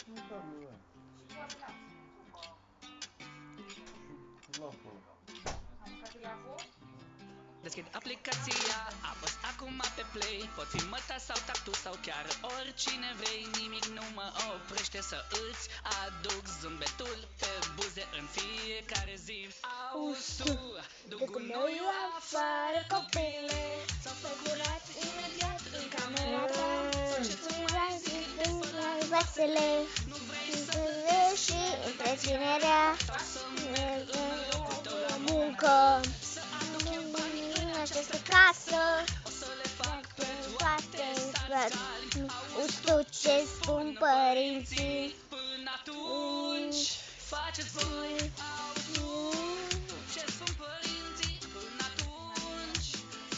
Nu cablul ăla. Și laful ăla. Am mâncat laful? Deschid aplicația, apăs acum pe play. Poți fi măta sau tactu sau chiar oricine vrei. Nimic nu mă oprește să îți aduc zâmbetul pe buze în fiecare zi. Auzi tu, du gunoiul afară, copile. S-au făcurat imediat în camera ta. Sau ce-ți mai zic despre Vasile, nu vrei să să și întreținerea sau să merg în locul tău la muncă. să aduc eu bani în În această această casă o să le fac pe toate toate scali. auzi tu ce spun părinții. Până atunci faceți voi. Auzi tu ce spun părinții. Până atunci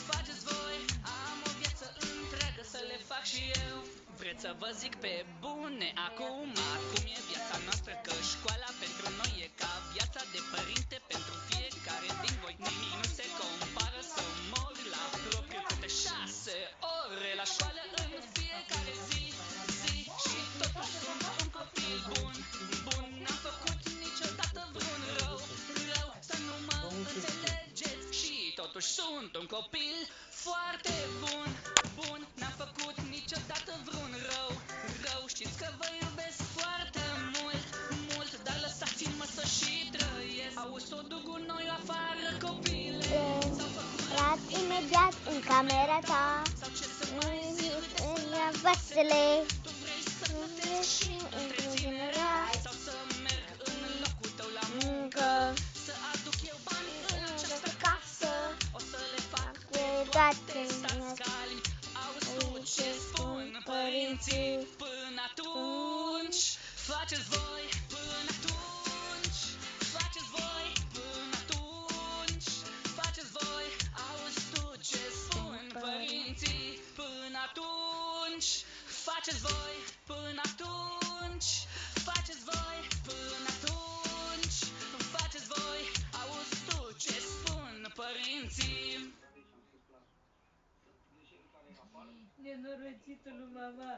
faceți voi. Am o viață întreagă să le fac și eu. Vreți să vă zic pe bune acum cum e viața noastră? Că școala pentru noi e ca viața de părinte pentru fiecare din voi. Nimic nu se compară să mor la propriu câte 6 ore la școală în fiecare zi. Și totuși sunt un copil bun. N-am făcut niciodată vreun rău. Să nu mă înțelegeți. Și totuși sunt un copil foarte bun. N-am făcut niciodată vreun rău. Știți că vă iubesc foarte mult. Dar lăsați-mă să și trăiesc. Auzi, o duc gunoiul afară, copile. S-au Rat imediat în camera ta. sau ce să mai zic În Vasile, tu vrei să plătești și întreținerea sau să merg în locul tău la muncă. Să aduc eu bani în această casă. O să le fac pe toate scali. Auzi tu ce spun părinții. Până atunci faceți voi. Până atunci faceți voi. Până atunci faceți voi. Auzi tu ce spun părinții. Până atunci faceți voi. Până atunci faceți voi. Până atunci faceți voi. Auzi tu ce spun părinții. Nenorocitul lui mama.